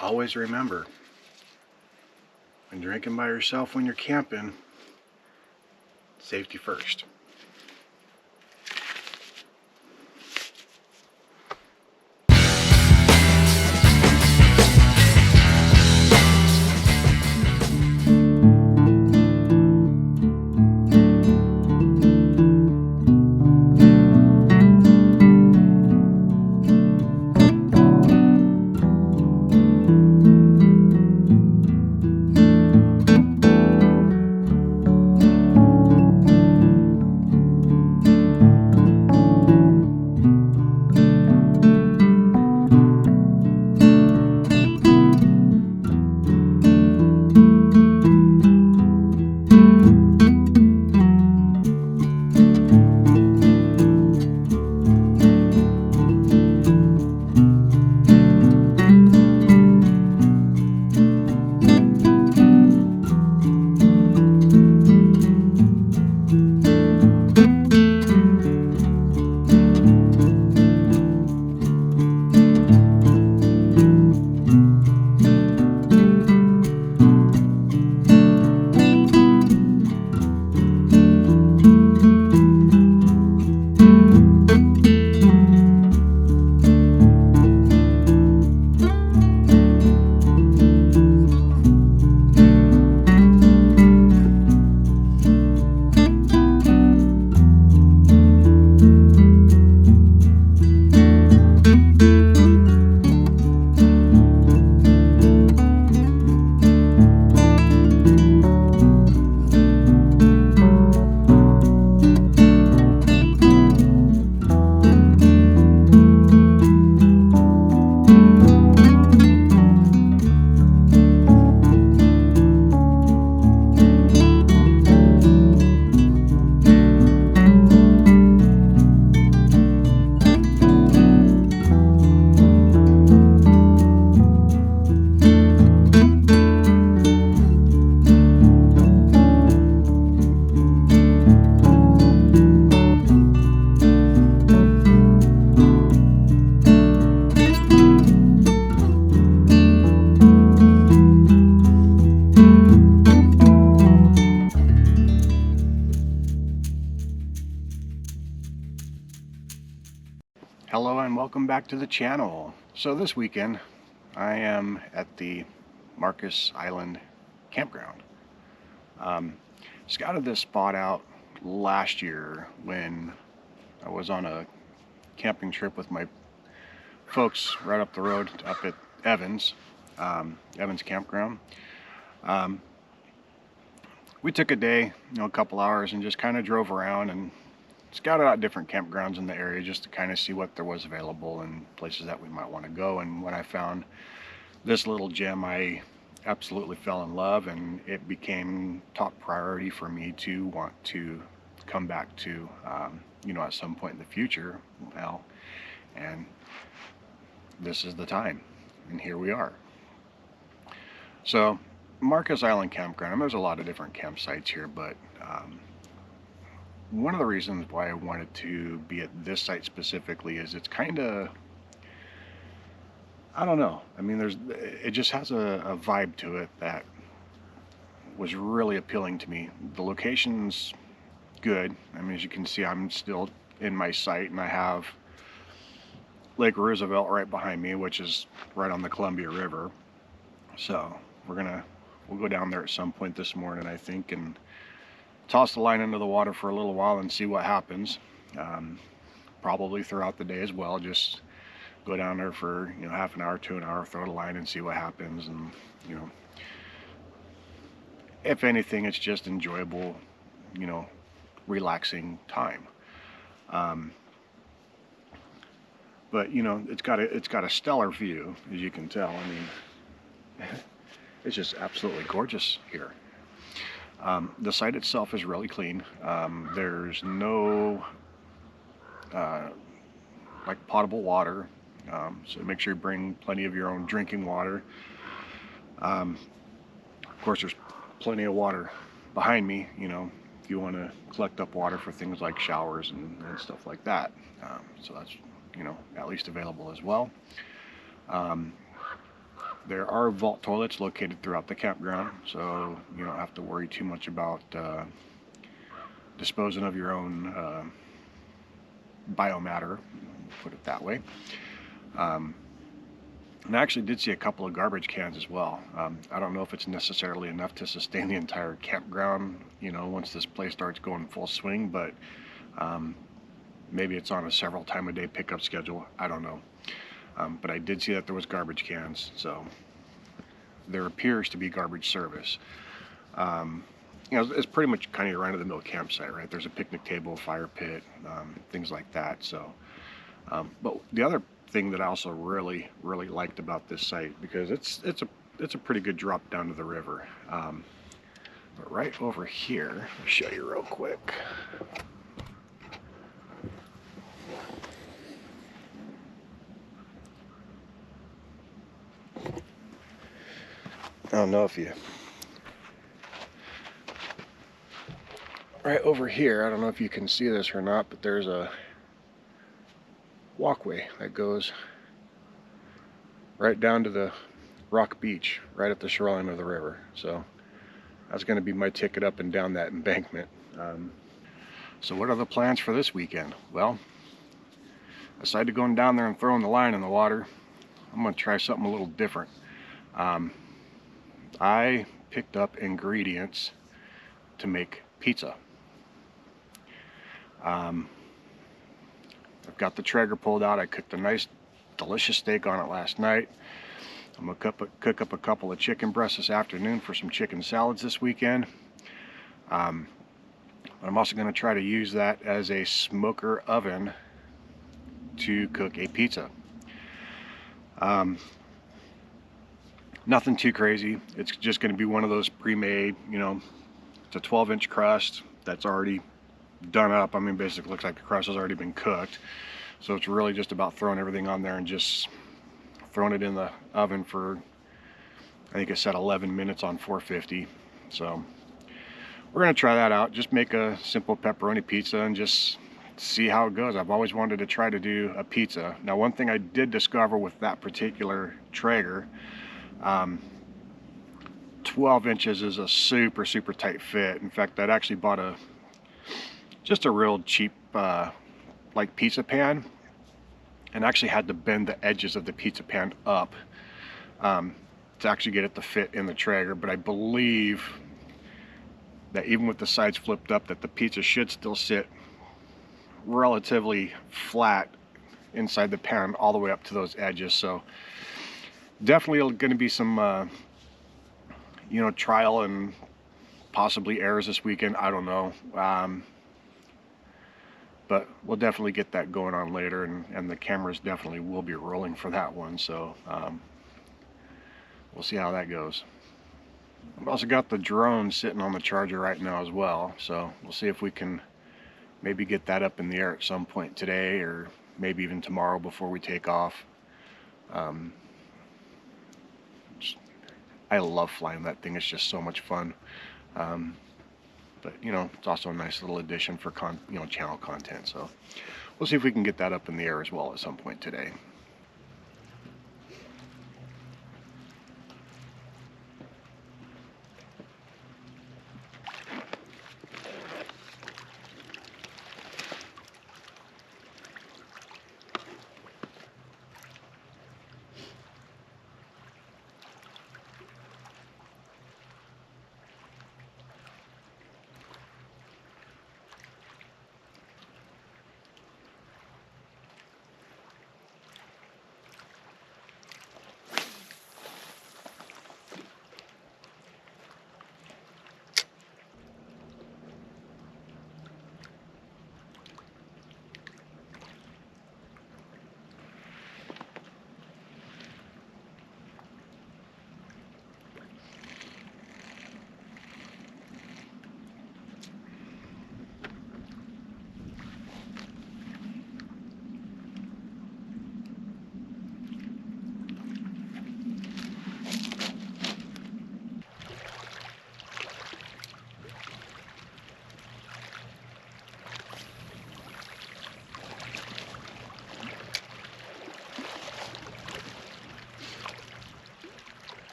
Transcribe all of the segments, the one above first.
Always remember, when drinking by yourself when you're camping, safety first. Hello and welcome back to the channel. So this weekend I am at the Marcus Island Campground. Scouted this spot out last year when I was on a camping trip with my folks right up the road up at Evans Campground. We took a day, a couple hours, and just kind of drove around and scouted out different campgrounds in the area just to kind of see what there was available and places that we might want to go. And when I found this little gem, I absolutely fell in love, and it became top priority for me to want to come back to, at some point in the future. Well, and this is the time, and here we are. So Marcus Island Campground, there's a lot of different campsites here, but one of the reasons why I wanted to be at this site specifically is it's kind of, I don't know, it just has a vibe to it that was really appealing to me. The location's good. As you can see, I'm still in my site, and I have Lake Roosevelt right behind me, which is right on the Columbia River. So we'll go down there at some point this morning, I think, and toss the line into the water for a little while and see what happens. Probably throughout the day as well. Just go down there for half an hour to an hour, throw the line and see what happens. And if anything, it's just enjoyable, relaxing time. But it's got a stellar view, as you can tell. It's just absolutely gorgeous here. The site itself is really clean. There's no potable water, so make sure you bring plenty of your own drinking water. Of course, there's plenty of water behind me, if you want to collect up water for things like showers and stuff like that. So that's, at least available as well. There are vault toilets located throughout the campground, so you don't have to worry too much about disposing of your own biomatter, put it that way. And I actually did see a couple of garbage cans as well. I don't know if it's necessarily enough to sustain the entire campground, once this place starts going full swing, but maybe it's on a several time a day pickup schedule. I don't know. But I did see that there was garbage cans, so there appears to be garbage service. It's pretty much kind of your run-of-the-mill campsite, right? There's a picnic table, fire pit, things like that. So, but the other thing that I also really liked about this site, because it's a pretty good drop down to the river. But right over here, I'll show you real quick. I don't know if you, right over here, I don't know if you can see this or not, but there's a walkway that goes right down to the rock beach, right at the shoreline of the river. So that's going to be my ticket up and down that embankment. So what are the plans for this weekend? Well, aside to going down there and throwing the line in the water, I'm going to try something a little different. I picked up ingredients to make pizza. I've got the Traeger pulled out. I cooked a nice delicious steak on it last night. I'm going to cook up a couple of chicken breasts this afternoon for some chicken salads this weekend. I'm also going to try to use that as a smoker oven to cook a pizza. Nothing too crazy. It's just going to be one of those pre-made, it's a 12-inch crust that's already done up. I mean, basically looks like the crust has already been cooked. So it's really just about throwing everything on there and just throwing it in the oven for, I think it said 11 minutes on 450. So we're going to try that out. Just make a simple pepperoni pizza and just see how it goes. I've always wanted to try to do a pizza. Now, one thing I did discover with that particular Traeger, 12 inches is a super tight fit. In fact, I'd actually bought just a real cheap like pizza pan, and actually had to bend the edges of the pizza pan up to actually get it to fit in the Traeger. But I believe that even with the sides flipped up, that the pizza should still sit relatively flat inside the pan all the way up to those edges. So definitely going to be some trial and possibly errors this weekend. I don't know, but we'll definitely get that going on later, and the cameras definitely will be rolling for that one. So we'll see how that goes. I've also got the drone sitting on the charger right now as well, so we'll see if we can maybe get that up in the air at some point today, or maybe even tomorrow before we take off. I love flying that thing. It's just so much fun. But it's also a nice little addition for channel content. So we'll see if we can get that up in the air as well at some point today.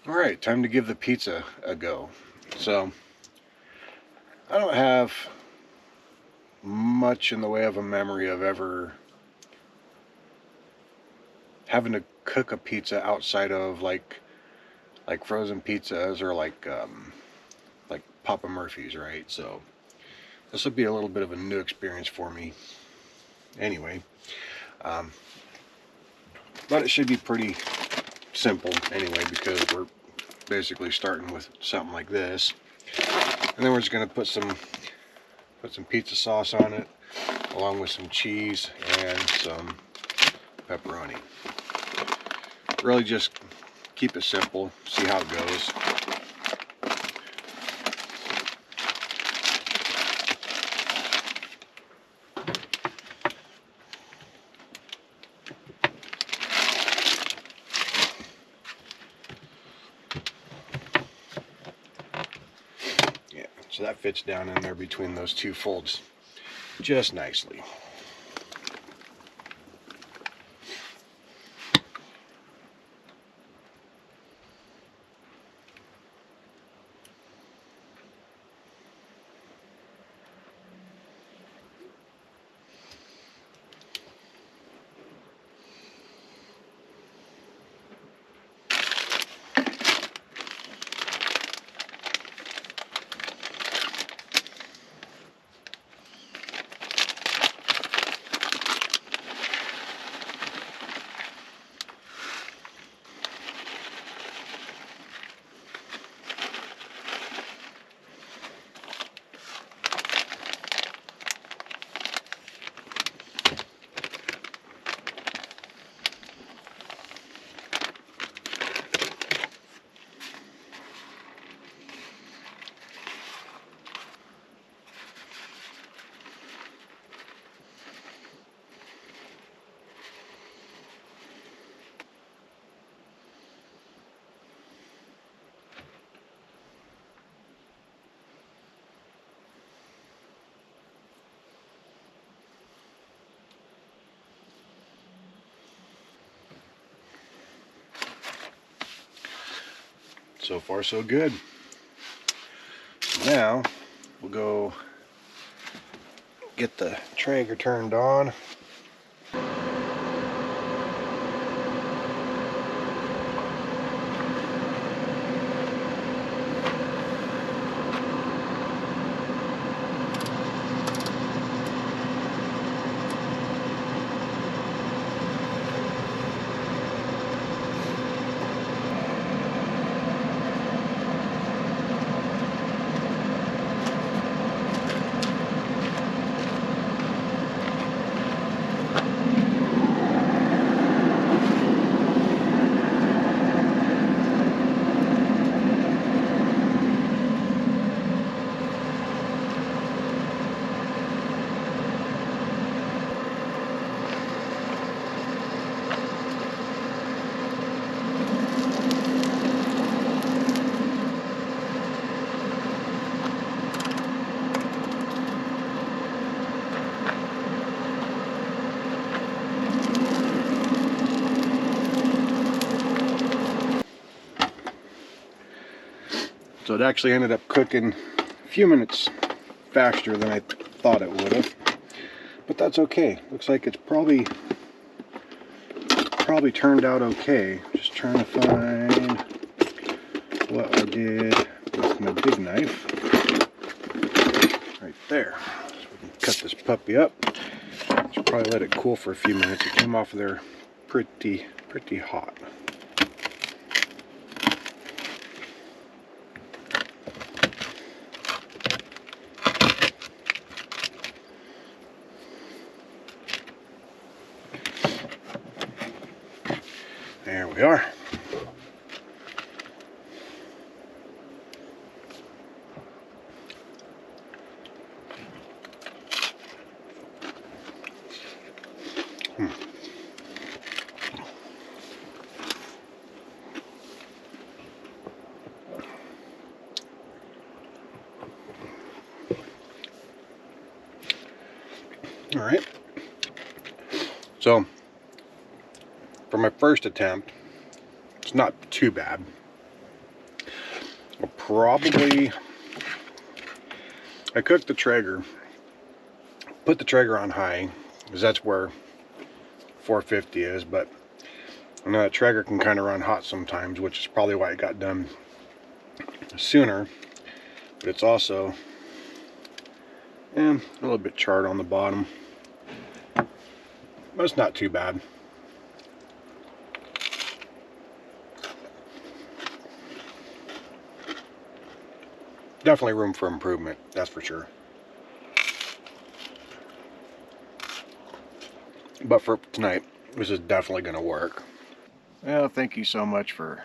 All right, time to give the pizza a go. So I don't have much in the way of a memory of ever having to cook a pizza outside of like frozen pizzas or like Papa Murphy's, right? So this will be a little bit of a new experience for me anyway, um, but it should be pretty simple anyway, because we're basically starting with something like this, and then we're just going to put some pizza sauce on it, along with some cheese and some pepperoni. Really just keep it simple, see how it goes. Yeah, so that fits down in there between those two folds just nicely. So far so good. Now we'll go get the Traeger turned on. So it actually ended up cooking a few minutes faster than I thought it would have, but that's okay. Looks like it's probably turned out okay. Just trying to find what I did with my big knife. Right there. So we can cut this puppy up. Should probably let it cool for a few minutes. It came off of there pretty hot. There we are. All right. So for my first attempt, it's not too bad. probably, I cooked the Traeger, put the Traeger on high, because that's where 450 is, but I know that Traeger can kind of run hot sometimes, which is probably why it got done sooner. But it's also a little bit charred on the bottom, but it's not too bad. Definitely room for improvement, that's for sure. But for tonight, this is definitely going to work. Well, thank you so much for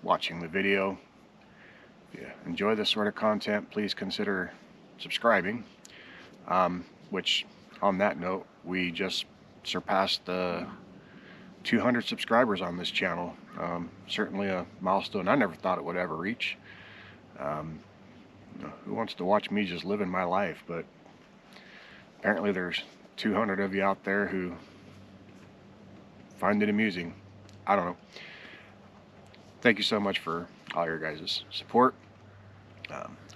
watching the video. If you enjoy this sort of content, please consider subscribing. Which, on that note, we just surpassed the 200 subscribers on this channel. Certainly a milestone I never thought it would ever reach. Who wants to watch me just living my life? But apparently there's 200 of you out there who find it amusing. I don't know. Thank you so much for all your guys' support.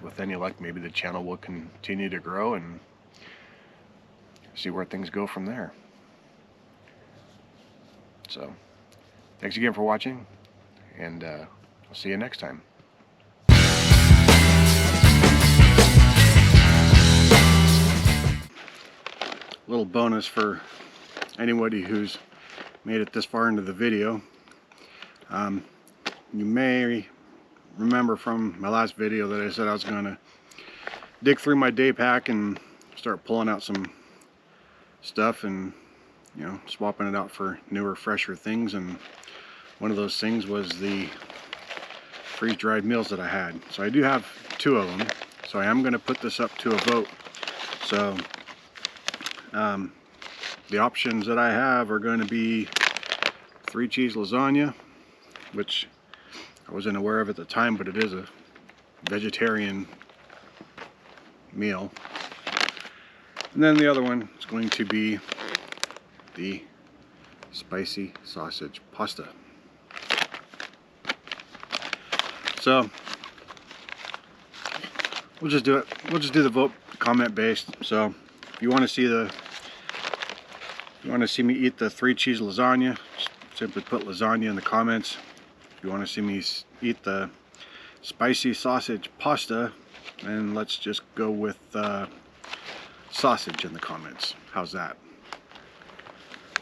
With any luck, maybe the channel will continue to grow and see where things go from there. So, thanks again for watching, and I'll see you next time. Little bonus for anybody who's made it this far into the video. You may remember from my last video that I said I was going to dig through my day pack and start pulling out some stuff and, you know, swapping it out for newer, fresher things. And one of those things was the freeze-dried meals that I had. So I do have 2 of them. So I am going to put this up to a vote. So the options that I have are going to be 3-cheese lasagna, which I wasn't aware of at the time, but it is a vegetarian meal. And then the other one is going to be the spicy sausage pasta. So we'll just do it. We'll just do the vote comment based. So if you want to see me eat the 3-cheese lasagna, simply put lasagna in the comments. If you want to see me eat the spicy sausage pasta, then let's just go with sausage in the comments. How's that?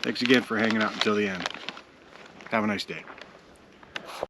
Thanks again for hanging out until the end. Have a nice day.